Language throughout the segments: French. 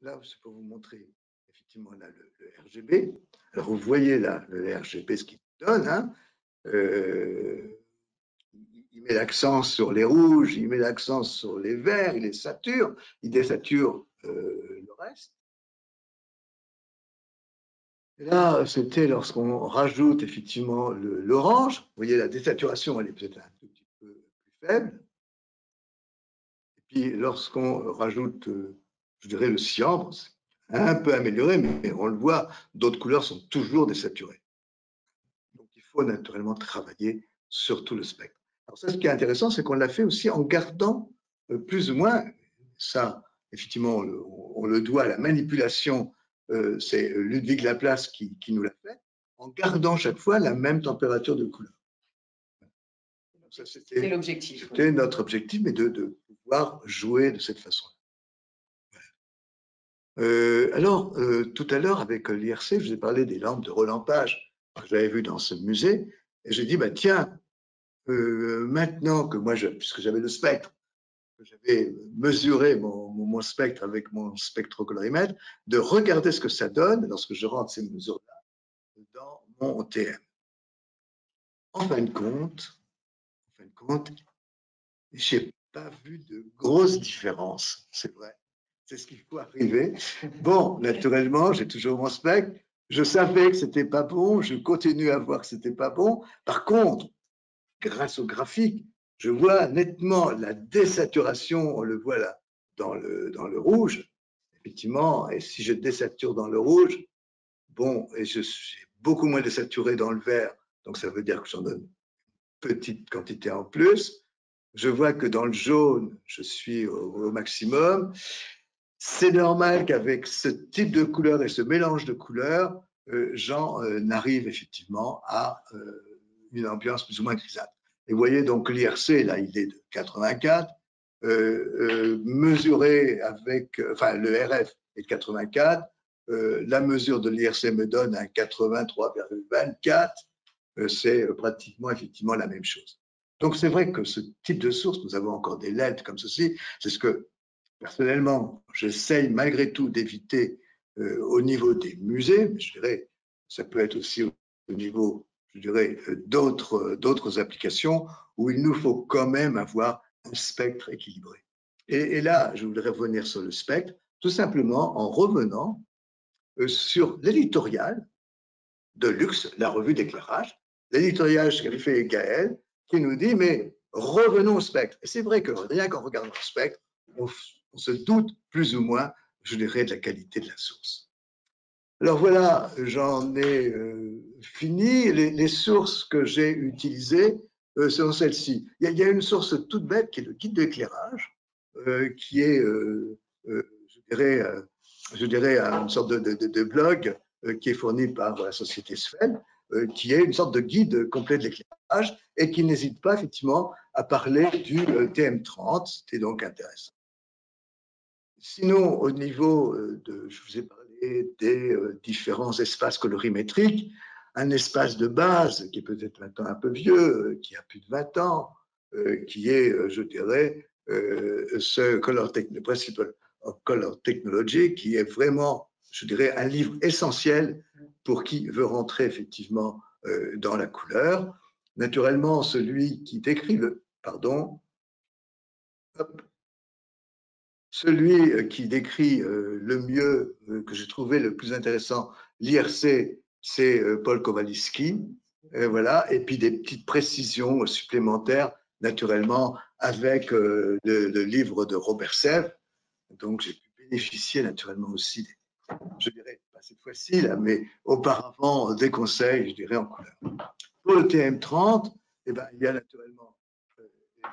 là, c'est pour vous montrer effectivement là, le RGB. Alors, vous voyez là le RGB, ce qu'il donne. Hein, il met l'accent sur les rouges, il met l'accent sur les verts, il les sature, il désature le reste. Et là, c'était lorsqu'on rajoute effectivement l'orange. Vous voyez, la désaturation, elle est peut-être un tout petit peu plus faible. Et puis, lorsqu'on rajoute, je dirais, le cyan, c'est un peu amélioré, mais on le voit, d'autres couleurs sont toujours désaturées. Donc, il faut naturellement travailler sur tout le spectre. Alors, ça, ce qui est intéressant, c'est qu'on l'a fait aussi en gardant plus ou moins, ça, effectivement, on le doit à la manipulation, c'est Ludwig Laplace qui nous l'a fait, en gardant chaque fois la même température de couleur. C'est l'objectif. C'était notre objectif, mais de pouvoir jouer de cette façon. Alors, tout à l'heure, avec l'IRC, je vous ai parlé des lampes de relampage que j'avais vues dans ce musée, et j'ai dit, bah, tiens, maintenant que moi, puisque j'avais le spectre, que j'avais mesuré mon spectre avec mon spectrocolorimètre, de regarder ce que ça donne lorsque je rentre ces mesures-là dans mon TM. En fin de compte, j'ai pas vu de grosses différences, c'est vrai. C'est ce qu'il faut arriver. Bon, naturellement, j'ai toujours mon spectre. Je savais que c'était pas bon. Je continue à voir que c'était pas bon. Par contre, grâce au graphique, je vois nettement la désaturation. On le voit là dans le rouge. Effectivement, et si je désature dans le rouge, bon, et je suis beaucoup moins désaturé dans le vert. Donc, ça veut dire que j'en donne une petite quantité en plus. Je vois que dans le jaune, je suis au maximum. C'est normal qu'avec ce type de couleur et ce mélange de couleurs, j'en arrive effectivement à une ambiance plus ou moins grisâtre. Et vous voyez donc l'IRC, là, il est de 84, mesuré avec, enfin le RF est de 84, la mesure de l'IRC me donne un 83,24, c'est pratiquement effectivement la même chose. Donc c'est vrai que ce type de source, nous avons encore des LED comme ceci, c'est ce que personnellement, j'essaye malgré tout d'éviter au niveau des musées, mais je dirais, ça peut être aussi au niveau, je dirais, d'autres applications où il nous faut quand même avoir un spectre équilibré. Et là, je voudrais revenir sur le spectre, tout simplement en revenant sur l'éditorial de Lux, la revue d'éclairage, l'éditorial qu'avait fait Gaël, qui nous dit, mais revenons au spectre. Et c'est vrai que rien qu'en regardant le spectre, on se doute plus ou moins, je dirais, de la qualité de la source. Alors voilà, j'en ai fini. Les sources que j'ai utilisées sont celles-ci. Il y a une source toute bête qui est le guide d'éclairage, qui est, je dirais, une sorte de blog qui est fourni par la société Svel, qui est une sorte de guide complet de l'éclairage et qui n'hésite pas effectivement à parler du TM30. C'était donc intéressant. Sinon, au niveau je vous ai parlé des différents espaces colorimétriques, un espace de base qui est peut-être maintenant un peu vieux, qui a plus de 20 ans, qui est, je dirais, ce Principle of Color Technology, qui est vraiment, je dirais, un livre essentiel pour qui veut rentrer effectivement dans la couleur. Naturellement, celui qui décrit celui qui décrit le mieux, que j'ai trouvé le plus intéressant, l'IRC, c'est Paul Kowalski. Voilà. Et puis des petites précisions supplémentaires, naturellement, avec le livre de Robert Sèvres. Donc, j'ai pu bénéficier naturellement aussi, je dirais, pas cette fois-ci, là, mais auparavant, des conseils, je dirais, en couleur. Pour le TM30, eh ben, il y a naturellement la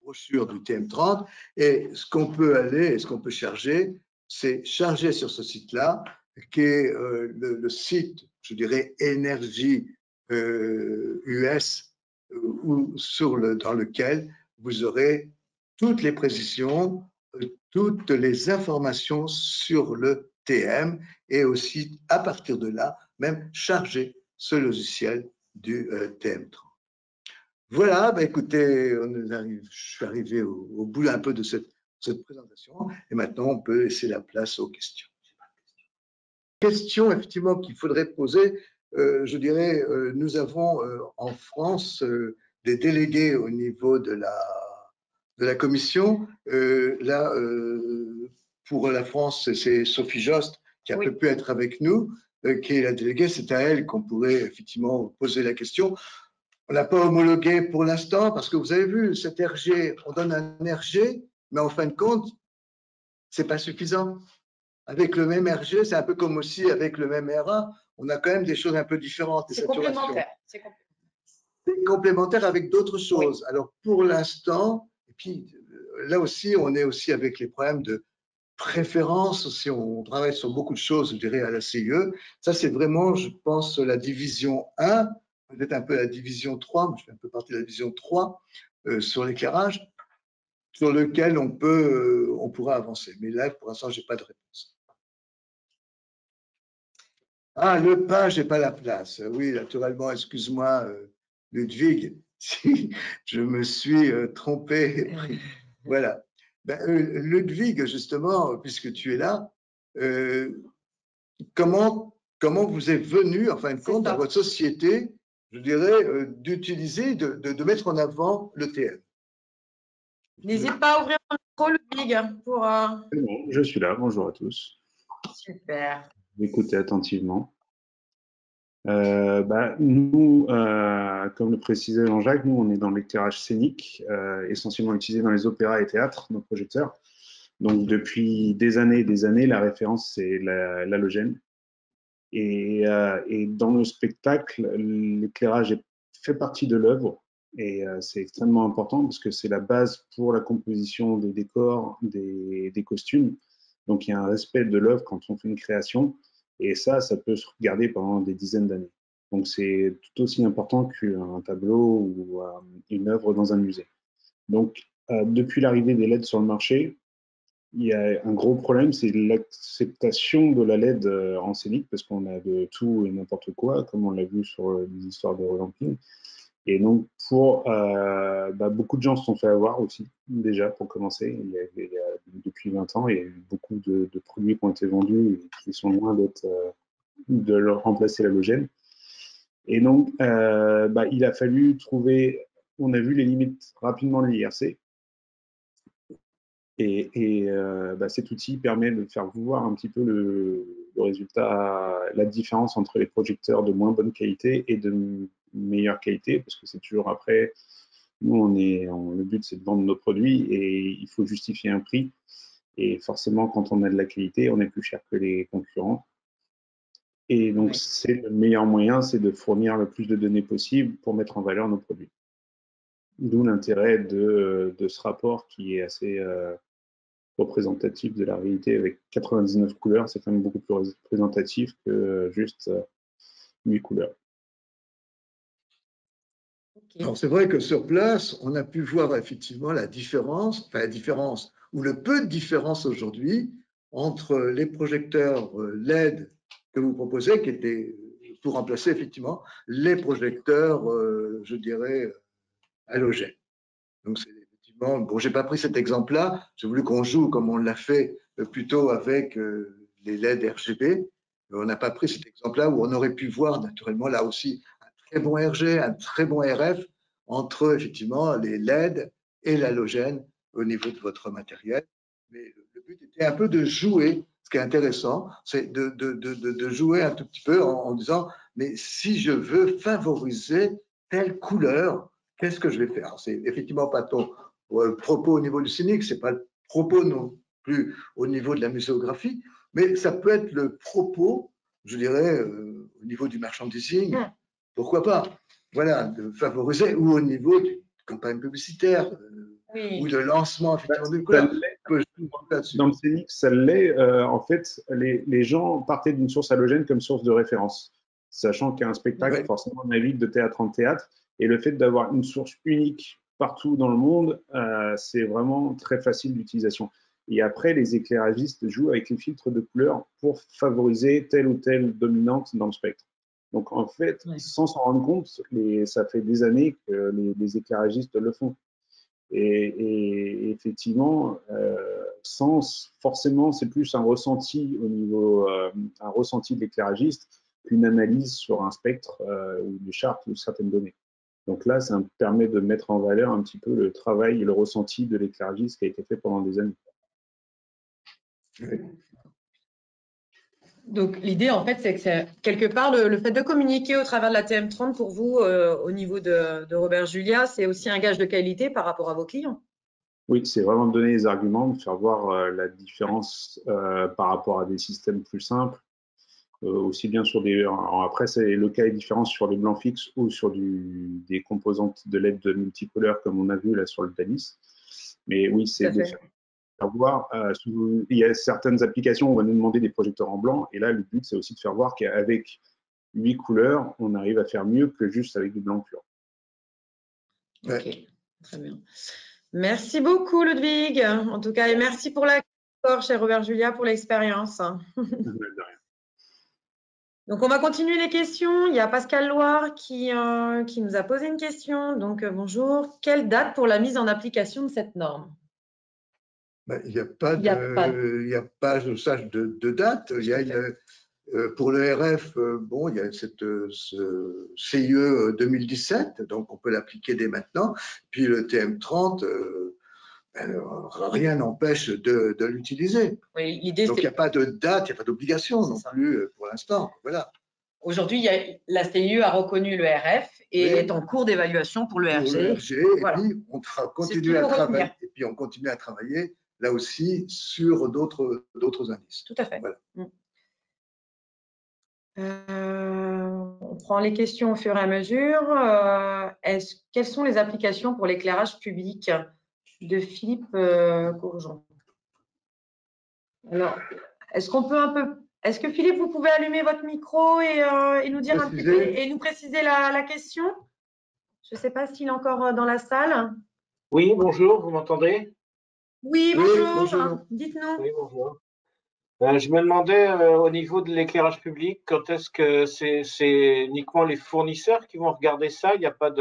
brochure du TM30 et ce qu'on peut aller et ce qu'on peut charger, c'est charger sur ce site-là, qui est le site, je dirais, énergie US, dans lequel vous aurez toutes les précisions, toutes les informations sur le TM et aussi, à partir de là, même charger ce logiciel du TM30. Voilà, bah écoutez, je suis arrivé au bout un peu de cette cette présentation. Et maintenant, on peut laisser la place aux questions. Question, effectivement, qu'il faudrait poser, je dirais, nous avons en France des délégués au niveau de la commission. Là, pour la France, c'est Sophie Jost qui a pu être avec nous, qui est la déléguée. C'est à elle qu'on pourrait effectivement poser la question. On n'a pas homologué pour l'instant parce que vous avez vu, cet RG, on donne un RG, mais en fin de compte, c'est pas suffisant. Avec le même RG, c'est un peu comme aussi avec le même RA, on a quand même des choses un peu différentes. C'est complémentaire. C'est complémentaire avec d'autres choses. Oui. Alors pour l'instant, et puis là aussi, on est aussi avec les problèmes de préférence. Si on travaille sur beaucoup de choses, je dirais à la CIE, ça c'est vraiment, je pense, la division 1, peut-être un peu la division 3, je fais un peu partie de la division 3 sur l'éclairage, sur lequel on pourra avancer. Mais là, pour l'instant, je n'ai pas de réponse. Ah, le pain, je n'ai pas la place. Oui, naturellement, excuse-moi, Ludwig, si je me suis trompé. Voilà. Ben, Ludwig, justement, puisque tu es là, comment vous êtes venu, en fin de compte, dans votre société, je dirais, d'utiliser, de mettre en avant l'ETM? N'hésite pas à ouvrir ton micro, Ludwig, pour… Bon, je suis là, bonjour à tous. Super. Écoutez attentivement. Nous, comme le précisait Jean-Jacques, nous, on est dans l'éclairage scénique, essentiellement utilisé dans les opéras et théâtres, nos projecteurs. Donc, depuis des années et des années, la référence, c'est l'halogène. Et dans le spectacle, l'éclairage fait partie de l'œuvre. Et c'est extrêmement important parce que c'est la base pour la composition des décors, des costumes. Donc, il y a un respect de l'œuvre quand on fait une création. Et ça peut se regarder pendant des dizaines d'années. Donc, c'est tout aussi important qu'un tableau ou une œuvre dans un musée. Donc, depuis l'arrivée des LED sur le marché, il y a un gros problème, c'est l'acceptation de la LED en scénique, parce qu'on a de tout et n'importe quoi, comme on l'a vu sur les histoires de relamping. Et donc, beaucoup de gens se sont fait avoir aussi, déjà, pour commencer. Depuis 20 ans, il y a eu beaucoup de produits qui ont été vendus et qui sont loin de leur remplacer l'halogène. Et donc, il a fallu trouver, on a vu les limites rapidement de l'IRC. Et cet outil permet de faire voir un petit peu le résultat, la différence entre les projecteurs de moins bonne qualité et de meilleure qualité, parce que c'est toujours après, nous, le but, c'est de vendre nos produits et il faut justifier un prix. Et forcément, quand on a de la qualité, on est plus cher que les concurrents. Et donc, c'est le meilleur moyen, c'est de fournir le plus de données possible pour mettre en valeur nos produits. D'où l'intérêt de ce rapport qui est assez représentatif de la réalité avec 99 couleurs. C'est quand même beaucoup plus représentatif que juste 8 couleurs. Alors, c'est vrai que sur place, on a pu voir effectivement la différence ou le peu de différence aujourd'hui entre les projecteurs LED que vous proposez, qui étaient pour remplacer effectivement les projecteurs, je dirais, halogènes. Donc, c'est effectivement, bon, j'ai pas pris cet exemple-là, j'ai voulu qu'on joue comme on l'a fait plutôt avec les LED RGB. On n'a pas pris cet exemple-là où on aurait pu voir naturellement là aussi un très bon RG, un très bon RF entre effectivement les LED et l'halogène au niveau de votre matériel. Mais le but était un peu de jouer. Ce qui est intéressant, c'est de jouer un tout petit peu en disant, mais si je veux favoriser telle couleur, qu'est-ce que je vais faire? C'est effectivement pas ton propos au niveau du scénique, c'est pas le propos non plus au niveau de la muséographie, mais ça peut être le propos, je dirais, au niveau du merchandising, pourquoi pas? Voilà, de favoriser, ou au niveau de campagne publicitaire, ou de lancement effectivement de couleurs. Dans le scénique, ça l'est. En fait, les gens partaient d'une source halogène comme source de référence, sachant qu'un spectacle, forcément, navigue de théâtre en théâtre, et le fait d'avoir une source unique partout dans le monde, c'est vraiment très facile d'utilisation. Et après, les éclairagistes jouent avec les filtres de couleurs pour favoriser telle ou telle dominante dans le spectre. Donc, en fait, sans s'en rendre compte, ça fait des années que les éclairagistes le font. Et effectivement, sans forcément, c'est plus un ressenti au niveau, un ressenti de l'éclairagiste qu'une analyse sur un spectre ou des chartes ou certaines données. Donc là, ça me permet de mettre en valeur un petit peu le travail et le ressenti de l'éclairagiste qui a été fait pendant des années. Oui. Donc, l'idée, en fait, c'est que c'est quelque part le fait de communiquer au travers de la TM30 pour vous, au niveau de Robert Julia, c'est aussi un gage de qualité par rapport à vos clients. Oui, c'est vraiment de donner les arguments, de faire voir la différence par rapport à des systèmes plus simples. Aussi bien sur des. Après, le cas est différent sur les blancs fixes ou sur des composantes de LED multicolores comme on a vu là sur le Thalys. Mais oui, c'est de faire voir. Il y a certaines applications où on va nous demander des projecteurs en blanc. Et là, le but, c'est aussi de faire voir qu'avec 8 couleurs, on arrive à faire mieux que juste avec du blanc pur. Ok, très bien. Merci beaucoup, Ludwig. En tout cas, et merci pour l'accord, cher Robert Julia, pour l'expérience. Donc, on va continuer les questions. Il y a Pascal Loire qui nous a posé une question. Donc, bonjour. Quelle date pour la mise en application de cette norme? Il n'y a pas, je sache, de date. Il y a pour le RF, bon, il y a ce CIE 2017, donc on peut l'appliquer dès maintenant. Puis le TM30, rien n'empêche de l'utiliser. Oui, donc il n'y a pas de date, il n'y a pas d'obligation non plus pour l'instant. Voilà. Aujourd'hui, la CIE a reconnu le RF et est en cours d'évaluation pour le RG. Voilà. Et puis on continue à travailler. Et puis on continue à travailler là aussi sur d'autres indices. Tout à fait. Voilà. On prend les questions au fur et à mesure. Quelles sont les applications pour l'éclairage public de Philippe Courgeon? Alors, est-ce que Philippe, vous pouvez allumer votre micro et nous dire un petit peu et nous préciser la question? Je ne sais pas s'il est encore dans la salle. Oui, bonjour, vous m'entendez? Oui, bonjour. Dites-nous. Oui, bonjour. Je me demandais au niveau de l'éclairage public, quand est-ce que c'est uniquement les fournisseurs qui vont regarder ça? Il n'y a pas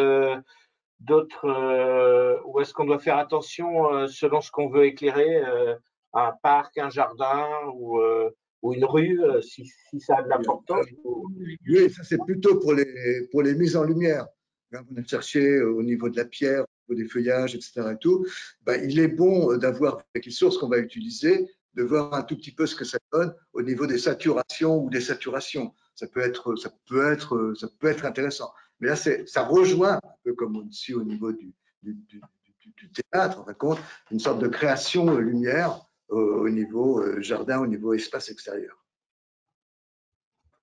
d'autres, ou est-ce qu'on doit faire attention selon ce qu'on veut éclairer, un parc, un jardin ou une rue, si ça a de l'importance? Oui, ça c'est plutôt pour les mises en lumière. On a cherché au niveau de la pierre, au niveau des feuillages, etc. Et tout. Il est bon d'avoir, avec les sources qu'on va utiliser, de voir un tout petit peu ce que ça donne au niveau des saturations ou des saturations. Ça peut être intéressant. Mais là, ça rejoint, un peu comme ici au niveau du théâtre, en fin de compte, une sorte de création lumière au niveau jardin, au niveau espace extérieur.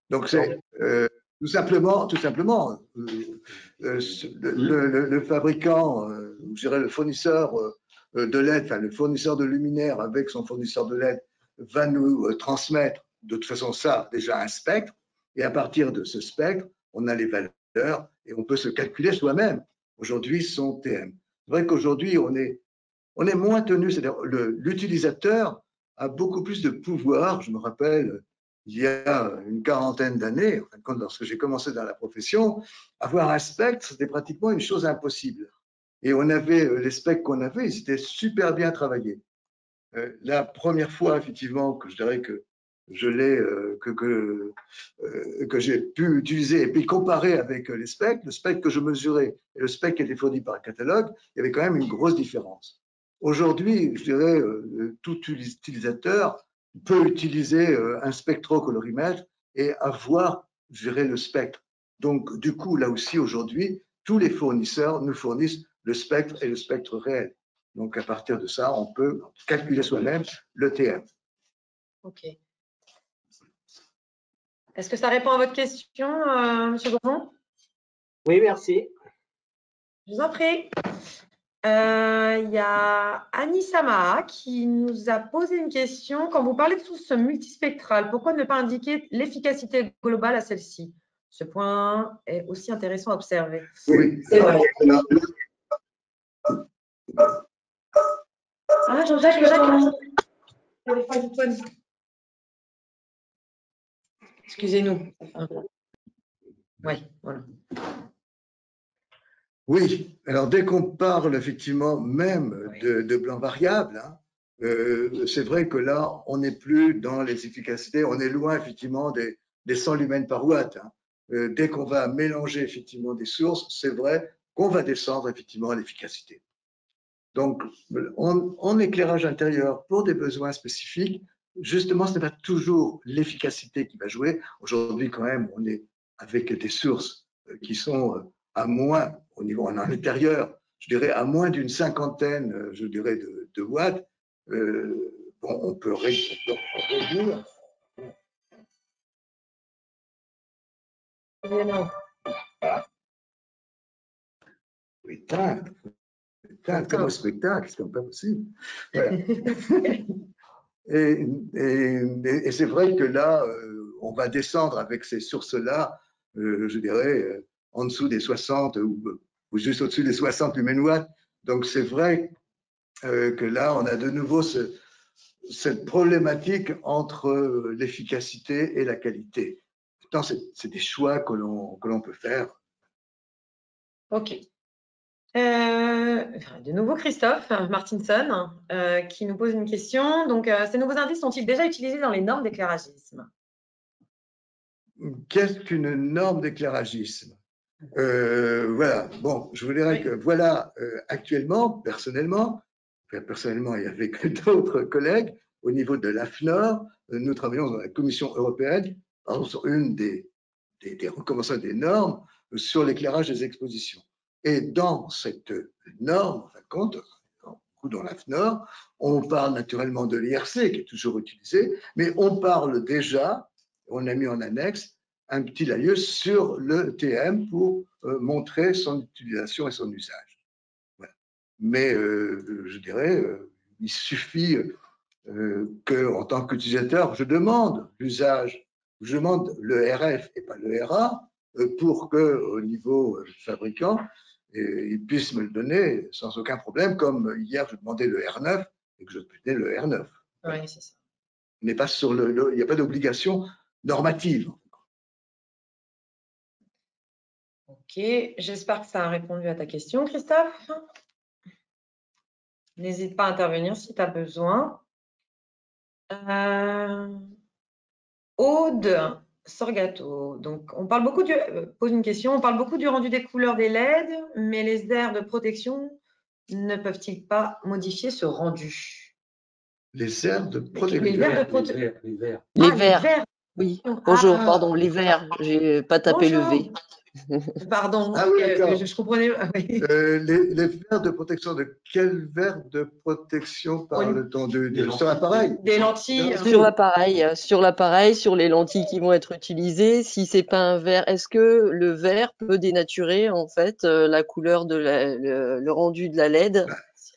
Donc, c'est tout simplement le fabricant, je dirais le fournisseur de LED, enfin le fournisseur de luminaire avec son fournisseur de LED va nous transmettre de toute façon ça, déjà un spectre, et à partir de ce spectre, on a les valeurs et on peut se calculer soi-même aujourd'hui son TM. C'est vrai qu'aujourd'hui, on est moins tenu, c'est-à-dire l'utilisateur a beaucoup plus de pouvoir. Je me rappelle, il y a une quarantaine d'années, lorsque j'ai commencé dans la profession, avoir un spectre, c'était pratiquement une chose impossible. Et on avait les spectres qu'on avait, ils étaient super bien travaillés. La première fois, effectivement, que je dirais que je l'ai, que j'ai pu utiliser et puis comparer avec les spectres, le spectre que je mesurais et le spectre qui était fourni par le catalogue, il y avait quand même une grosse différence. Aujourd'hui, je dirais, tout utilisateur peut utiliser un spectrocolorimètre et avoir, je dirais, le spectre. Donc, du coup, là aussi, aujourd'hui, tous les fournisseurs nous fournissent le spectre et le spectre réel. Donc, à partir de ça, on peut calculer soi-même le TM. OK. Est-ce que ça répond à votre question, M. Gourdon? Oui, merci. Je vous en prie. Il y a Annie Samaha qui nous a posé une question. Quand vous parlez de source multispectrale, pourquoi ne pas indiquer l'efficacité globale à celle-ci? Ce point est aussi intéressant à observer. Oui, c'est vrai. Ah, Jean-Jacques, excusez-nous. Oui, voilà. Oui, alors dès qu'on parle effectivement même Oui. de blanc variable, hein, c'est vrai que là, on n'est plus dans les efficacités, on est loin effectivement des 100 lumens par watt, hein. Dès qu'on va mélanger effectivement des sources, c'est vrai qu'on va descendre effectivement à l'efficacité. Donc, en éclairage intérieur, pour des besoins spécifiques, justement, ce n'est pas toujours l'efficacité qui va jouer. Aujourd'hui, quand même, on est avec des sources qui sont à moins, au niveau en intérieur, je dirais à moins d'une cinquantaine, je dirais, de watts. Bon, on peut réduire. Éteindre comme au spectacle, c'est comme pas possible. Voilà. Et c'est vrai que là, on va descendre avec ces sources-là, je dirais, en dessous des 60 ou juste au-dessus des 60 lumens-watts. Donc c'est vrai que là, on a de nouveau cette problématique entre l'efficacité et la qualité. Pourtant, c'est des choix que l'on peut faire. OK. De nouveau Christophe Martinson qui nous pose une question. Donc, ces nouveaux indices sont-ils déjà utilisés dans les normes d'éclairagisme? Qu'est-ce qu'une norme d'éclairagisme? Voilà, bon, je vous dirais que voilà, actuellement, personnellement et avec d'autres collègues, au niveau de l'AFNOR, nous travaillons dans la Commission européenne sur une des recommandations des normes sur l'éclairage des expositions. Et dans cette norme, en fin de compte, dans l'AFNOR, on parle naturellement de l'IRC qui est toujours utilisé, mais on parle déjà, on a mis en annexe un petit laïus sur le TM pour montrer son utilisation et son usage. Voilà. Mais je dirais, il suffit qu'en tant qu'utilisateur, je demande l'usage, je demande le RF et pas le RA pour qu'au niveau fabricant, il puisse me le donner sans aucun problème, comme hier je demandais le R9 et que je obtenais le R9. Oui, c'est ça. Mais pas sur il n'y a pas d'obligation normative. Ok, j'espère que ça a répondu à ta question, Christophe. N'hésite pas à intervenir si tu as besoin. Aude Sorgato. Donc, on parle beaucoup pose une question. On parle beaucoup du rendu des couleurs des LED, mais les aires de protection ne peuvent-ils pas modifier ce rendu? Les aires de protection. Les verres de protection. Les verres. Les verres. Oui. Bonjour, pardon, les verres. J'ai pas tapé le V. Pardon, ah oui, d'accord. Je comprenais. Oui. Les verres de protection, de quel verre de protection parle-t-on sur l'appareil? Des lentilles. Sur l'appareil, sur les lentilles qui vont être utilisées. Si c'est pas un verre, est-ce que le verre peut dénaturer en fait la couleur de le rendu de la LED?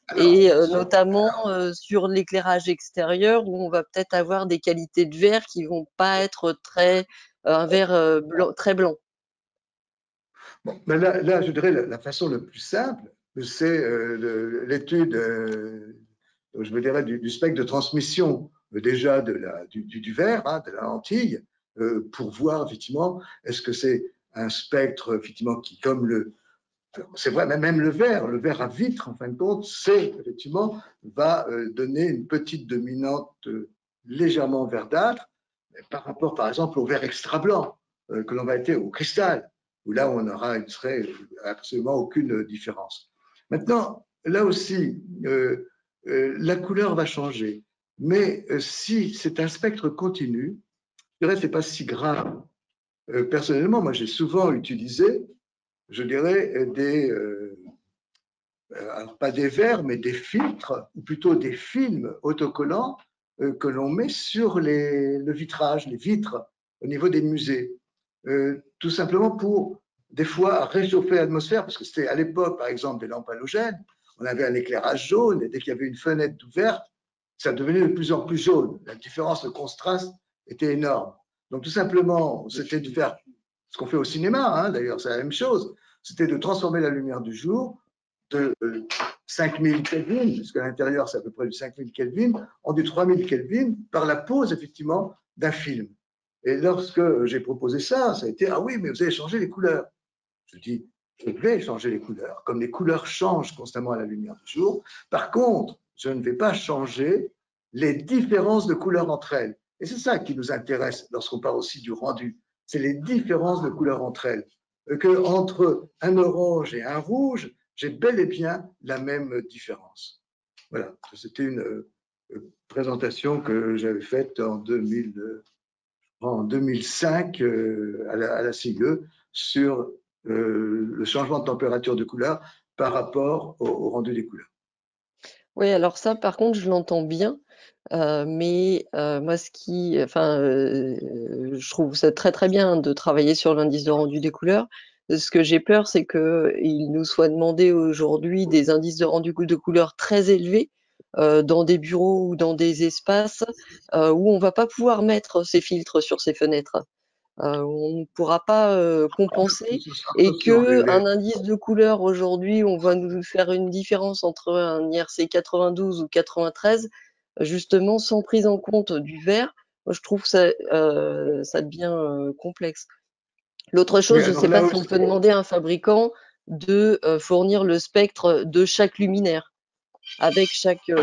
Alors, notamment sur l'éclairage extérieur où on va peut-être avoir des qualités de verre qui vont pas être un verre blanc, très blanc. Bon, mais là, je dirais la façon la plus simple, c'est l'étude, je me dirais, du spectre de transmission déjà du verre, hein, de la lentille, pour voir effectivement est-ce que c'est un spectre effectivement qui, comme c'est vrai, même le verre à vitre, en fin de compte, effectivement, va donner une petite dominante légèrement verdâtre par rapport, par exemple, au verre extra blanc que l'on va être au cristal, où là, on aura absolument aucune différence. Maintenant, là aussi, la couleur va changer, mais si c'est un spectre continu, je dirais que ce n'est pas si grave. Personnellement, moi, j'ai souvent utilisé, je dirais, alors pas des verres, mais des filtres, ou plutôt des films autocollants que l'on met sur le vitrage, les vitres au niveau des musées. Tout simplement pour, des fois, réchauffer l'atmosphère, parce que c'était à l'époque, par exemple, des lampes halogènes, on avait un éclairage jaune, et dès qu'il y avait une fenêtre ouverte, ça devenait de plus en plus jaune. La différence de contraste était énorme. Donc, tout simplement, c'était de faire ce qu'on fait au cinéma, hein, d'ailleurs, c'est la même chose. C'était de transformer la lumière du jour de 5000 Kelvin, puisqu'à l'intérieur, c'est à peu près du 5000 Kelvin, en du 3000 Kelvin, par la pose, effectivement, d'un film. Et lorsque j'ai proposé ça, ça a été « Ah oui, mais vous avez changé les couleurs ». Je dis je vais changer les couleurs, comme les couleurs changent constamment à la lumière du jour. Par contre, je ne vais pas changer les différences de couleurs entre elles. Et c'est ça qui nous intéresse lorsqu'on parle aussi du rendu. C'est les différences de couleurs entre elles. Que entre un orange et un rouge, j'ai bel et bien la même différence. Voilà, c'était une présentation que j'avais faite en 2005 à la CIE sur le changement de température de couleur par rapport au rendu des couleurs. Oui, alors ça, par contre, je l'entends bien. Mais moi, je trouve ça très très bien de travailler sur l'indice de rendu des couleurs. Ce que j'ai peur, c'est qu'il nous soit demandé aujourd'hui des indices de rendu de couleurs très élevés dans des bureaux ou dans des espaces où on va pas pouvoir mettre ces filtres sur ces fenêtres. On ne pourra pas compenser et que un indice de couleur aujourd'hui, on va nous faire une différence entre un IRC 92 ou 93, justement sans prise en compte du vert. Moi, je trouve que ça devient complexe. L'autre chose, je ne sais pas si on peut demander à un fabricant de fournir le spectre de chaque luminaire avec chaque type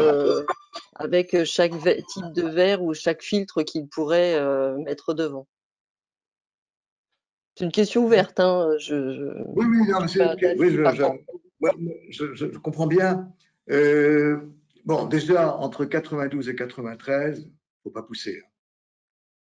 de verre ou chaque filtre qu'il pourrait mettre devant. C'est une question ouverte. Hein. Oui, non, mais je comprends bien. Bon, déjà, entre 92 et 93, il ne faut pas pousser.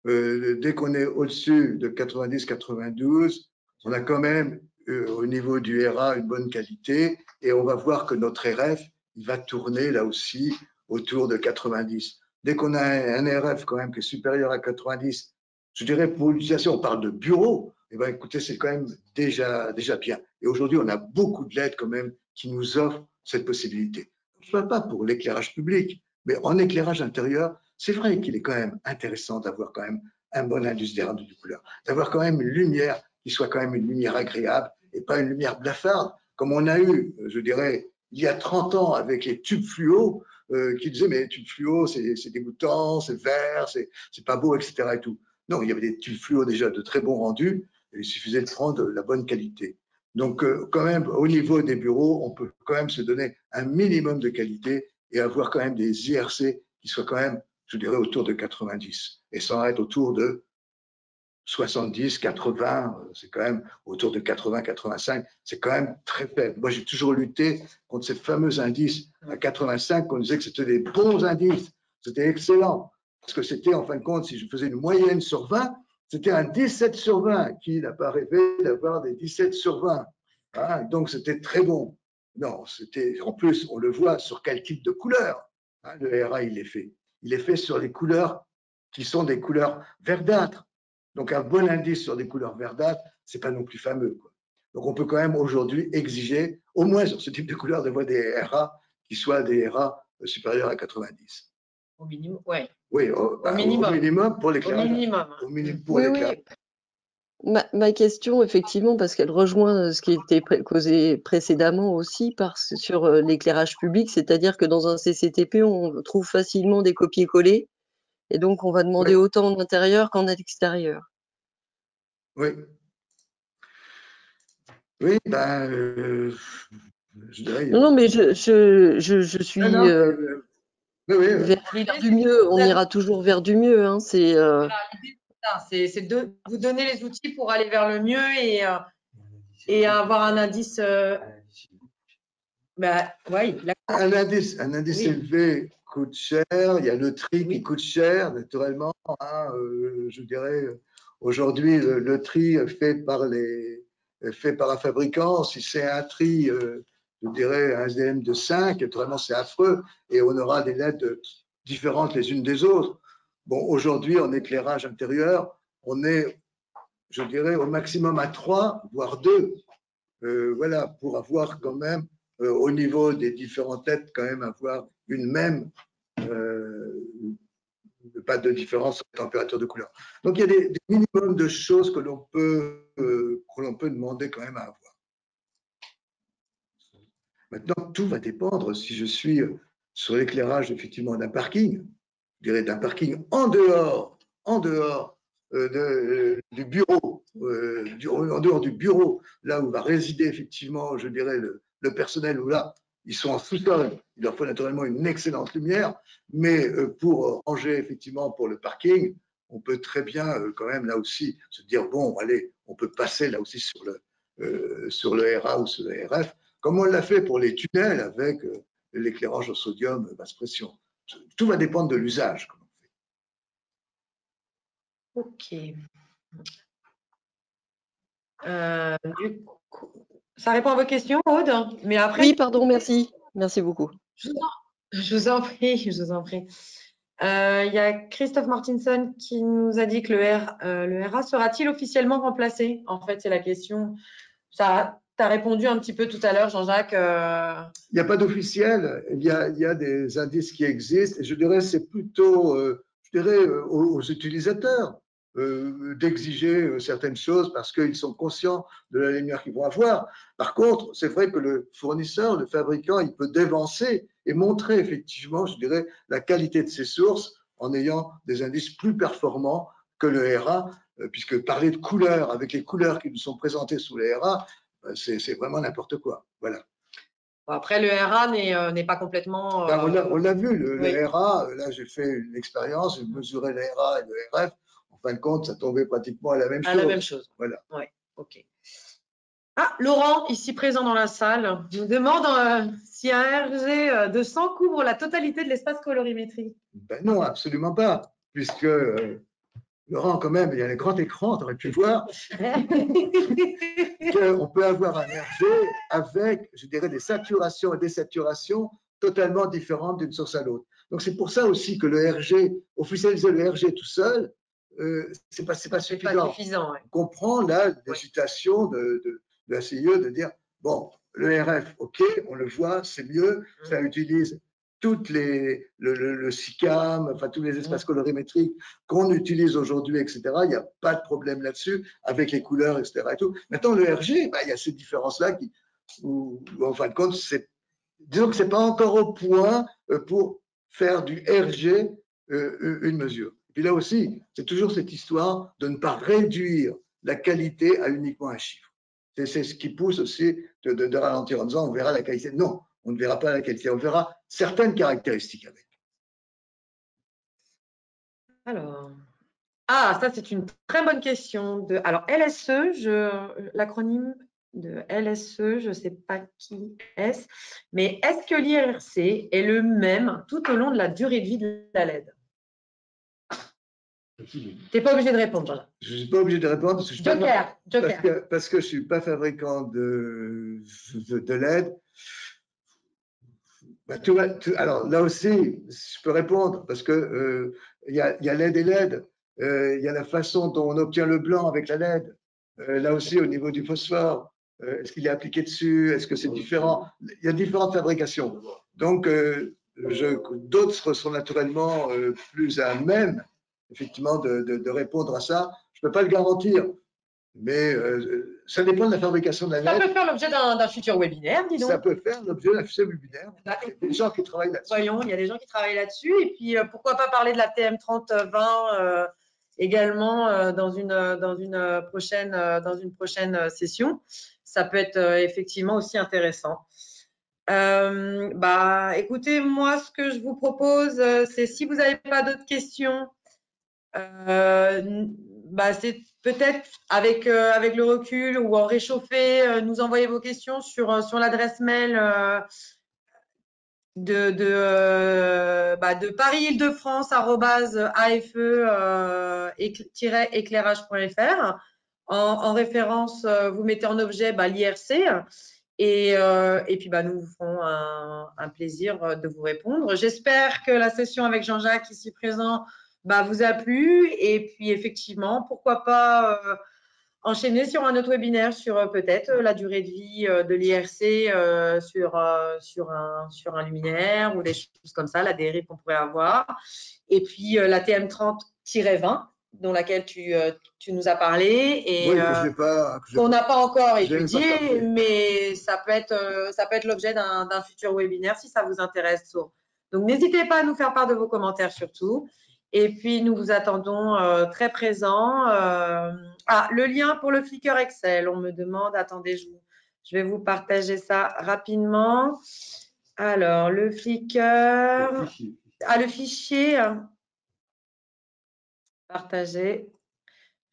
Dès qu'on est au-dessus de 90-92, on a quand même, au niveau du RA, une bonne qualité et on va voir que notre RF, il va tourner là aussi autour de 90. Dès qu'on a un RF quand même qui est supérieur à 90, je dirais pour l'utilisation, on parle de bureau, eh bien, écoutez, c'est quand même déjà bien. Et aujourd'hui, on a beaucoup de LED quand même qui nous offrent cette possibilité. Je ne parle pas pour l'éclairage public, mais en éclairage intérieur, c'est vrai qu'il est quand même intéressant d'avoir quand même un bon indice de rendu de couleur, d'avoir quand même une lumière qui soit quand même une lumière agréable et pas une lumière blafarde, comme on a eu, je dirais, il y a 30 ans avec les tubes fluo, qui disaient mais les tubes fluo, c'est dégoûtant, c'est vert, c'est pas beau, etc. Et tout. Non, il y avait des tubes fluo déjà de très bons rendus, il suffisait de prendre la bonne qualité. Donc, quand même, au niveau des bureaux, on peut quand même se donner un minimum de qualité et avoir quand même des IRC qui soient quand même, je dirais, autour de 90 et sans être autour de 70, 80, c'est quand même autour de 80, 85, c'est quand même très faible. Moi, j'ai toujours lutté contre ces fameux indices à 85 qu'on disait que c'était des bons indices, c'était excellent. Parce que c'était, en fin de compte, si je faisais une moyenne sur 20, c'était un 17 sur 20. Qui n'a pas rêvé d'avoir des 17 sur 20 hein? Donc, c'était très bon. Non, c'était, en plus, on le voit sur quel type de couleur hein, le RA, il est fait. Il est fait sur les couleurs qui sont des couleurs verdâtres. Donc, un bon indice sur des couleurs verdâtres, ce n'est pas non plus fameux, quoi. Donc, on peut quand même aujourd'hui exiger, au moins sur ce type de couleur, de voir des RA qui soient des RA supérieurs à 90. Au minimum, ouais. Oui, au minimum pour l'éclairage. Au minimum. Oui. Ma question, effectivement, parce qu'elle rejoint ce qui était causé précédemment aussi sur l'éclairage public, c'est-à-dire que dans un CCTP, on trouve facilement des copier-coller, et donc on va demander autant en intérieur qu'en extérieur. Oui. Oui, je dirais. Non, mais je suis vers du mieux. On ira toujours vers du mieux. Hein, c'est de vous donner les outils pour aller vers le mieux et avoir un indice. Un indice élevé coûte cher. Il y a le tri qui coûte cher, naturellement. Hein, je dirais, aujourd'hui, le tri fait par un fabricant. Si c'est un tri, je dirais, un SDM de 5, naturellement, c'est affreux. Et on aura des LED différentes les unes des autres. Bon, aujourd'hui, en éclairage intérieur, on est, je dirais, au maximum à 3, voire 2. Voilà, pour avoir quand même, au niveau des différentes têtes, quand même avoir une même, pas de différence en température de couleur. Donc, il y a des minimums de choses que l'on peut demander quand même à avoir. Maintenant, tout va dépendre si je suis sur l'éclairage, effectivement, d'un parking, je dirais d'un parking en dehors du bureau, en dehors du bureau, là où va résider effectivement, je dirais, le personnel, où là, ils sont en sous-sol, il leur faut naturellement une excellente lumière, mais pour ranger effectivement pour le parking, on peut très bien quand même là aussi se dire, bon, allez, on peut passer là aussi sur le RA ou sur le RF, comme on l'a fait pour les tunnels avec l'éclairage au sodium basse pression. Tout va dépendre de l'usage. Ok. Du coup, ça répond à vos questions, Aude? Mais après, Oui, pardon, merci. Merci beaucoup. je vous en prie, je vous en prie. Il y a Christophe Martinson qui nous a dit que le RA sera-t-il officiellement remplacé? En fait, c'est la question. Ça, tu as répondu un petit peu tout à l'heure, Jean-Jacques. Il n'y a pas d'officiel, il y a des indices qui existent, et je dirais c'est plutôt aux utilisateurs d'exiger certaines choses parce qu'ils sont conscients de la lumière qu'ils vont avoir. Par contre, c'est vrai que le fournisseur, le fabricant, il peut dévancer et montrer effectivement, je dirais, la qualité de ses sources en ayant des indices plus performants que le RA, puisque parler de couleurs avec les couleurs qui nous sont présentées sous le RA, c'est vraiment n'importe quoi. Voilà. Après, le RA n'est pas complètement… Ben, on l'a vu, oui. le RA, là j'ai fait une expérience, j'ai mesuré le RA et le RF, en fin de compte, ça tombait pratiquement à la même chose. À la même chose. Voilà. Oui, ok. Ah, Laurent, ici présent dans la salle, nous demande si un RG de 100 couvre la totalité de l'espace colorimétrique. Ben non, absolument pas, puisque Laurent, quand même, il y a les grands écrans, tu aurais pu voir, qu'on peut avoir un RG avec, je dirais, des saturations et des saturations totalement différentes d'une source à l'autre. Donc c'est pour ça aussi que le RG, officialiser le RG tout seul, c'est pas suffisant. Pas suffisant, ouais. On comprend là l'hésitation de la CIE de dire, bon, le RF, ok, on le voit, c'est mieux, ça utilise toutes le SICAM, enfin tous les espaces colorimétriques qu'on utilise aujourd'hui, etc. Il n'y a pas de problème là-dessus avec les couleurs, etc. Et tout. Maintenant, le RG, il y a ces différences-là où, en fin de compte, disons que c'est pas encore au point pour faire du RG une mesure. Et puis là aussi, c'est toujours cette histoire de ne pas réduire la qualité à uniquement un chiffre. C'est ce qui pousse aussi de ralentir en disant on verra la qualité. Non, on ne verra pas la qualité, on verra certaines caractéristiques avec. Alors, ça c'est une très bonne question. Alors, LSE, l'acronyme de LSE, je ne sais pas qui est-ce, mais est-ce que l'IRC est le même tout au long de la durée de vie de la LED? Tu n'es pas obligé de répondre. Je ne suis pas obligé de répondre parce que je Joker. Parce que je ne suis pas fabricant de LED. Alors là aussi, je peux répondre parce que il y a LED et LED. Il y a la façon dont on obtient le blanc avec la LED. Là aussi, au niveau du phosphore, est-ce qu'il est appliqué dessus? Est-ce que c'est différent? Il y a différentes fabrications. Donc, d'autres sont naturellement plus à même, effectivement, de répondre à ça. Je ne peux pas le garantir, mais ça dépend de la fabrication de la LED. Ça peut faire l'objet d'un futur webinaire, dis donc. Ça peut faire l'objet d'un futur webinaire. Il y a des gens qui travaillent là-dessus. Voyons, il y a des gens qui travaillent là-dessus. Et puis, pourquoi pas parler de la TM3020 également dans une prochaine session. Ça peut être effectivement aussi intéressant. Écoutez, moi, ce que je vous propose, c'est si vous n'avez pas d'autres questions, c'est peut-être avec le recul ou en réchauffé, nous envoyer vos questions sur l'adresse mail de paris-île-de-france@afe-éclairage.fr. En référence, vous mettez en objet l'IRC et puis nous vous ferons un plaisir de vous répondre. J'espère que la session avec Jean-Jacques ici présent vous a plu et puis effectivement, pourquoi pas enchaîner sur un autre webinaire sur peut-être la durée de vie de l'IRC sur un luminaire ou des choses comme ça, la dérive qu'on pourrait avoir. Et puis la TM30-20, dont laquelle tu nous as parlé et qu'on n'a pas encore étudié, mais ça peut être l'objet d'un futur webinaire si ça vous intéresse. Donc, n'hésitez pas à nous faire part de vos commentaires surtout. Et puis, nous vous attendons très présents. Le lien pour le Flickr Excel, on me demande. Attendez, je vais vous partager ça rapidement. Alors, le Flickr. Le fichier. Partagé.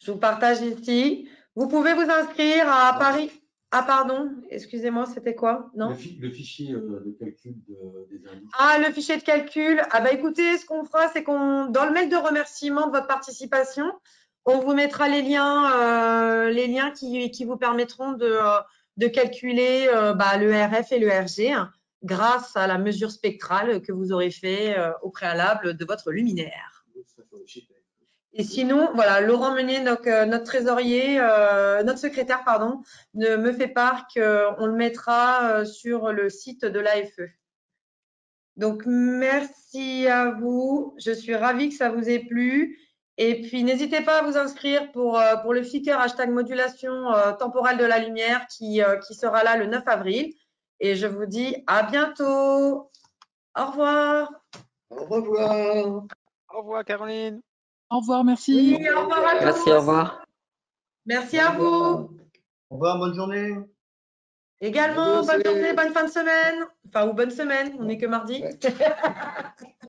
Je vous partage ici. Vous pouvez vous inscrire à Paris. Ah, pardon, excusez-moi, c'était quoi? Non? Le fichier de calcul des indices. Ah, le fichier de calcul. Ah, bah écoutez, ce qu'on fera, c'est dans le mail de remerciement de votre participation, on vous mettra les liens qui vous permettront de calculer le RF et le RG grâce à la mesure spectrale que vous aurez fait au préalable de votre luminaire. Et sinon, voilà, Laurent Meunier, notre trésorier, notre secrétaire, pardon, me fait part qu'on le mettra sur le site de l'AFE. Donc, merci à vous. Je suis ravie que ça vous ait plu. Et puis, n'hésitez pas à vous inscrire pour le Flickr #modulation temporelle de la lumière qui sera là le 9 avril. Et je vous dis à bientôt. Au revoir. Au revoir. Au revoir, Caroline. Au revoir, merci. Oui, au revoir à tous. Merci, au revoir. Merci à vous. Au revoir, bonne journée. Également, bonne journée, bonne fin de semaine. Enfin, ou bonne semaine, on n'est que mardi. Ouais.